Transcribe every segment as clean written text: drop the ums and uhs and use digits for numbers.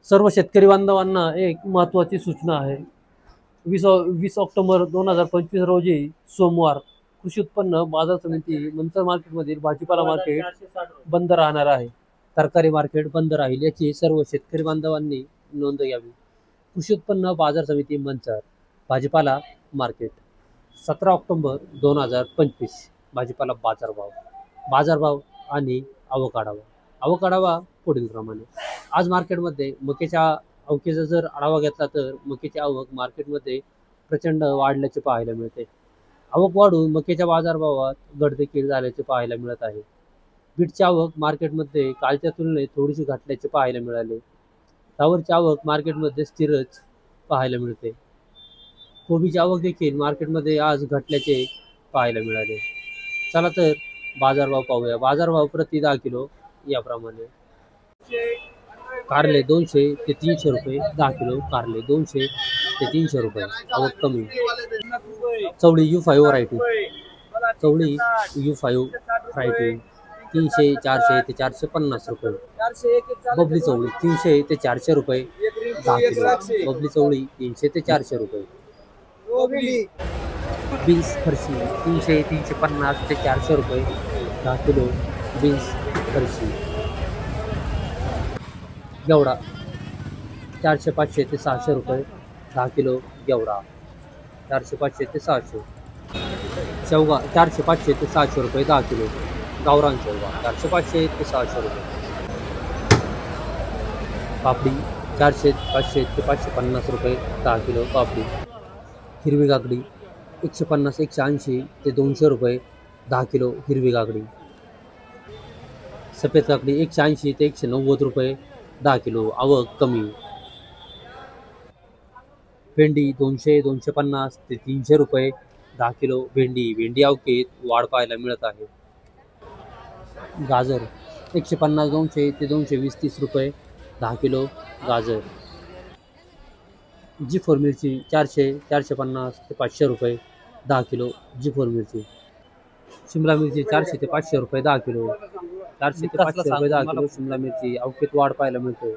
सर्व शेतकरी बांधवांना एक महत्त्वाची सूचना आहे. 20 ऑक्टोबर 2025 रोजी सोमवार कृषी उत्पन्न बाजार समिती मंचर मार्केटमधील भाजीपाला मार्केट बंद राहणार आहे. तरकारी मार्केट बंद राहील याची सर्व शेतकरी बांधवांनी नोंद घ्यावी. कृषी उत्पन्न बाजार समिती मंचर भाजीपाला मार्केट 17 ऑक्टोबर 2025 भाजीपाला बाजारभाव आणि आवक आढावा पुढील प्रमाणे. आज मार्केटमध्ये मक्याच्या आवकेचा जर आढावा घेतला तर मक्याची आवक मार्केटमध्ये प्रचंड वाढल्याचे पाहायला मिळते. आवक वाढून मक्याच्या बाजारभावात घट देखील झाल्याचे पाहायला मिळत आहे. बीटची आवक मार्केटमध्ये कालच्या तुलनेत थोडीशी घटल्याचे पाहायला मिळाले. फ्लावरची आवक मार्केटमध्ये स्थिरच पाहायला मिळते. कोबीची आवक देखील मार्केटमध्ये आज घटल्याचे पाहायला मिळाले. चला तर बाजारभाव पाहूया. बाजारभाव प्रति 10 किलो याप्रमाणे. कारले 200 ते 300 रुपये 10 किलो. कारले 200 ते 300 रुपये. आवक कमी. चवळी U5 व्हरायटी. चवळी U5 व्हरायटी 300 400 ते 450 रुपये. बबली चवळी 300 ते 400 रुपये 10 किलो. बबली चवळी 300 ते 400 रुपये. बीन्स फरशी 300 350 ते 400 रुपये 10 किलो. बीन्स फरशी. गेवडा 400 500 ते 600 रुपये 10 किलो. गेवडा 400 500 ते 600. शेवगा 400 500 ते 600 रुपये 10 किलो. गावरान शेवगा 400 500 ते 600 रुपये. पापडी 400 500 ते 550 रुपये 10 किलो. पापडी. हिरवी काकडी 150 180 ते 200 रुपये 10 किलो. हिरवी काकडी. सफेद काकडी 180 ते 190 रुपये 10 किलो. आवक कमी. भेंडी 200 250 ते 300 रुपये 10 किलो. भेंडी आवकेत वाढ पाहायला मिळत आहे. गाजर 150 200 ते 220 30 रुपये 10 किलो. गाजर. G4 मिरची 400 450 ते 500 रुपये 10 किलो. G4 मिरची. शिमला मिरची 400 ते 500 रुपये 10 किलो. 400 ते 500 रुपये 10 किलो शिमला मिरची आवकेत वाढ पाहायला मिळते.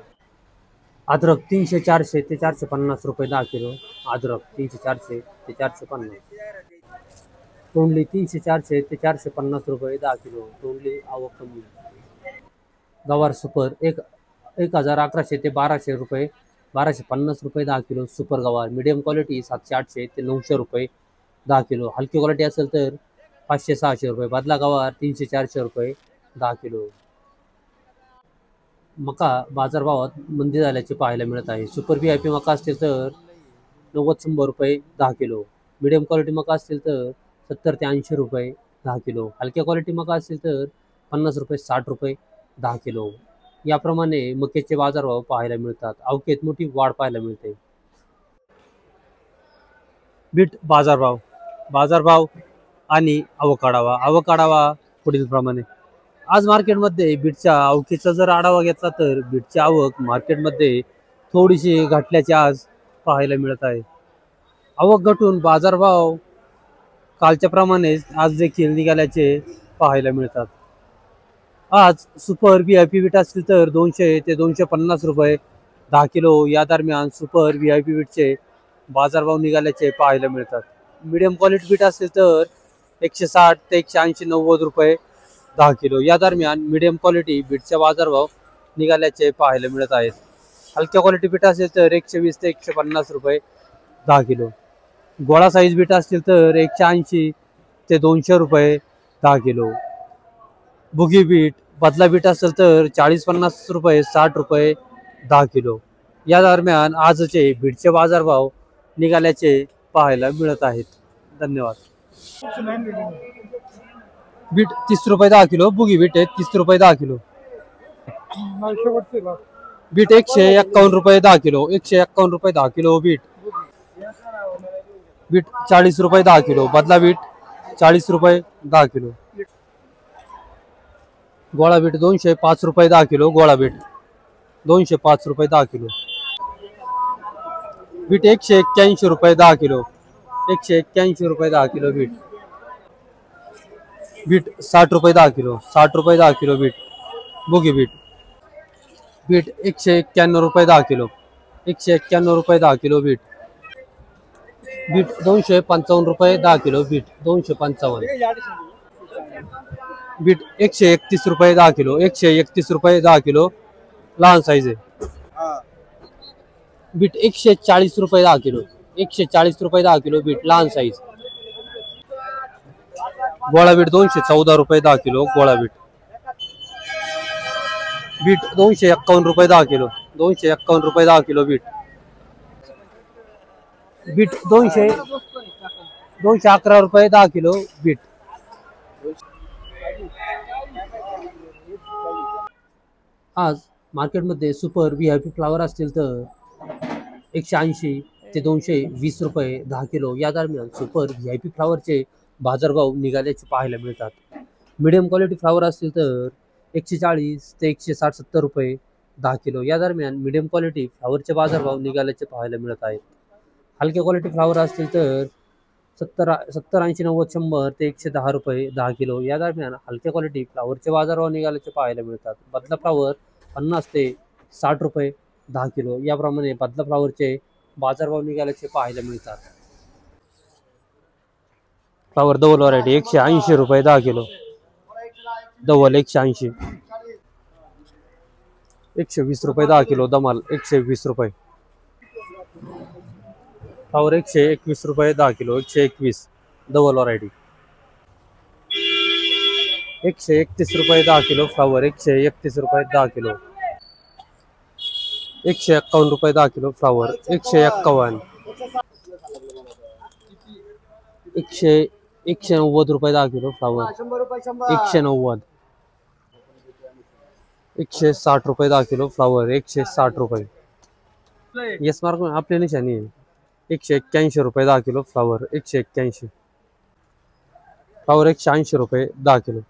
अद्रक 300 400 ते 450 रुपये 10 किलो. अद्रक 300 400 ते 450. तोंडली 300 400 ते 450 रुपये 10 किलो. तोंडली आवक कमी. गवार सुपर 1100 ते 1200 रुपये 1250 रुपये 10 किलो. सुपर गवार. मीडियम क्वालिटी 700 800 ते 900 रुपये 10 किलो. हलकी क्वालिटी असेल तर 500 600 रुपये. बदला गवार 300 400 रुपये 10 किलो. मका बाजारभावात मंदी झाल्याचे पाहायला मिळत आहे. सुपर VIP मका असतील तर 90-100 रुपये 10 किलो. मीडियम क्वालिटी मका असतील तर 70 ते 80 रुपये 10 किलो. हलक्या क्वालिटी मका असतील तर 50 रुपये 60 रुपये 10 किलो. याप्रमाणे मक्याचे बाजारभाव पाहायला मिळतात. आवकेत मोठी वाढ पाहायला मिळते. बीट बाजारभाव आणि आवक आढावा पुढील प्रमाणे. आज मार्केटमध्ये बीटच्या आवकेचा जर आढावा घेतला तर बीटची आवक मार्केटमध्ये थोडीशी घटल्याचे आज पाहायला मिळत आहे. आवक घटून बाजारभाव कालच्या प्रमाणेच आज देखील निघाल्याचे पाहायला मिळतात. आज सुपर VIP बीट असतील तर 200 ते 250 रुपये 10 किलो या दरम्यान सुपर VIP बीटचे बाजारभाव निघाल्याचे पाहायला मिळतात. मीडियम क्वालिटी बीट असतील तर 160 ते 180 90 रुपये 10 किलो या दरम्यान मीडियम क्वालिटी बीटचा बाजारभाव निघाल्याचे पाहायला मिळत आहेत. हलक्या क्वालिटी बीट असेल तर 120 ते 150 रुपये 10 किलो. गोळा साईज बीट असतील तर 180 ते 200 रुपये 10 किलो. बुगी बीट बदला बीट असेल तर 40-50 रुपये 60 रुपये 10 किलो या दरम्यान आजचे बीटचे बाजारभाव निघाल्याचे पाहायला मिळत आहेत. धन्यवाद. बीट 30 रुपये 10 किलो. बुगी बीट आहे 30 रुपये 10 किलो. बीट 151 रुपये 10 किलो. 151 रुपये 10 किलो बीट. बीट 40 रुपये 10 किलो. बदला बीट 40 रुपये 10 किलो. गोळा बीट 205 रुपये 10 किलो. गोळा बीट 205 रुपये 10 किलो. बीट 181 रुपये 10 किलो. 181 रुपये 10 किलो बीट. बीट 60 रुपये 10 किलो. 60 रुपये 10 किलो बीट. बुगी बीट. बीट 191 रुपये 10 किलो, 191 रुपये 10 किलो बीट. बीट 255 रुपये 10 किलो बीट, 255. बीट 131 रुपये 10 किलो, 131 रुपये 10 किलो लहान साईज आहे. बीट 140 रुपये 10 किलो, 140 रुपये 10 किलो बीट लहान साईज. गोळा बीट 214 रुपये 10 किलो गोळा बीट. बीट 251 रुपये 10 किलो, 251 रुपये 10 किलो बीट. बीट 211 रुपये 10 किलो बीट. आज मार्केटमध्ये सुपर VIP फ्लावर असतील तर 180 ते 220 रुपये 10 किलो या दरम्यान सुपर VIP फ्लावरचे बाजारभाव निघाल्याचे पाहायला मिळतात. मीडियम क्वालिटी फ्लावर असतील तर 140 ते 160-70 रुपये 10 किलो या दरम्यान मीडियम क्वालिटी फ्लावरचे बाजारभाव निघाल्याचे पाहायला मिळत आहेत. हलक्या क्वालिटी फ्लावर असतील तर 70, 80, 90, 100 ते 110 रुपये 10 किलो या दरम्यान हलक्या क्वालिटी फ्लावरचे बाजारभाव निघाल्याचे पाहायला मिळतात. बदला फ्लावर 50 ते 60 रुपये 10 किलो याप्रमाणे बदला फ्लावरचे बाजारभाव निघाल्याचे पाहायला मिळतात. फ्लावर धवल व्हरायटी 180 रुपये 10 किलो, धवल 180, 120 रुपये 10 किलो धमाल 120 रुपये. फ्लावर 121 रुपये 10 किलो, 121 धवल व्हरायटी. 131 रुपये 10 किलो फ्लावर, 131 रुपये 10 किलो. 151 रुपये 10 किलो फ्लावर, 151. 190 रुपये 10 किलो फ्लावर, 190. 160 रुपये 10 किलो फ्लावर, 160 रुपये. येस मार्क आपली निशाणी आहे. 181 रुपये 10 किलो फ्लावर, 181. फ्लावर 180 रुपये 10 किलो.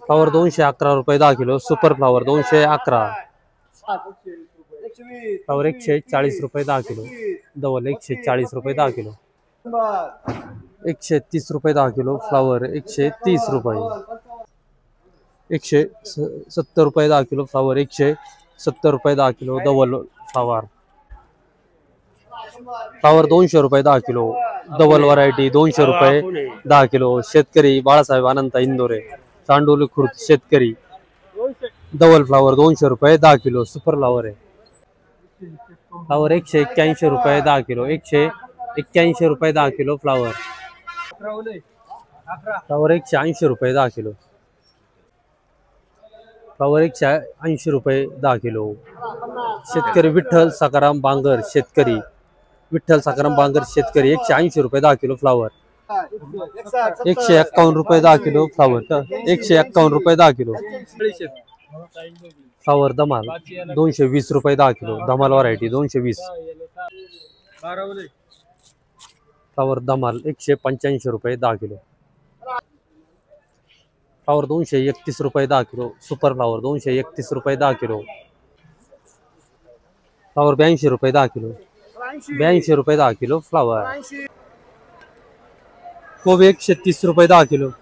फ्लावर 211 रुपये 10 किलो, सुपर फ्लावर 211. फ्लावर 140 रुपये 10 किलो, धवल 140 रुपये 10 किलो. 130 रुपये 10 किलो फ्लावर, 130 रुपये. 170 रुपये 10 किलो फ्लावर, 170 रुपये 10 किलो धवल फ्लावर. फ्लावर 200 रुपये 10 किलो, धवल व्हरायटी 200 रुपये 10 किलो. शेतकरी बाळासाहेब अनंत इंदोरे, चांडोली खुर्द शेतकरी. धवल फ्लावर 200 रुपये 10 किलो, सुपर फ्लावर आहे. फ्लावर 181 रुपये 10 किलो, 181 रुपये 10 किलो फ्लावर. फ्लावर 180 रुपये 10 किलो. फ्लावर 180 रुपये 10 किलो. शेतकरी विठ्ठल सकाराम बांगर शेतकरी, विठ्ठल सकाराम बांगर शेतकरी 180 रुपये 10 किलो फ्लावर. 151 रुपये 10 किलो फ्लावर, 151 रुपये 10 किलो. फ्लावर धमाल 220 रुपये 10 किलो, धमाल व्हरायटी 220. फ्लावर धमाल 185 रुपये 10 किलो. फ्लावर 231 रुपये 10 किलो, सुपर फ्लावर 231 रुपये 10 किलो. फ्लावर 82 रुपये 10 किलो, 82 रुपये 10 किलो फ्लावर. कोबी 130 रुपये 10 किलो,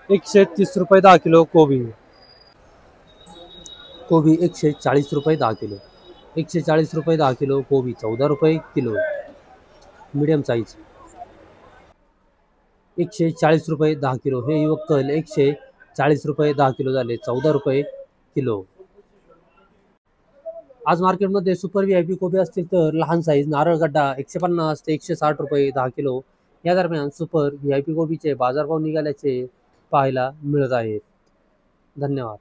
130 रुपये 10 किलो कोबी. कोबी 140 रुपये 10 किलो, 140 रुपये 10 किलो कोबी, 14 रुपये किलो मीडियम साईज. 140 रुपये 10 किलो हे युवक कल 140 रुपये 10 किलो झाले, 14 रुपये किलो. आज मार्केटमध्ये सुपर VIP कोबी असतील तर लहान साईज नारळ गड्डा 150 ते 160 रुपये 10 किलो या दरम्यान सुपर VIP कोबीचे बाजारभाव निघाल्याचे पाहायला मिळत आहेत. धन्यवाद.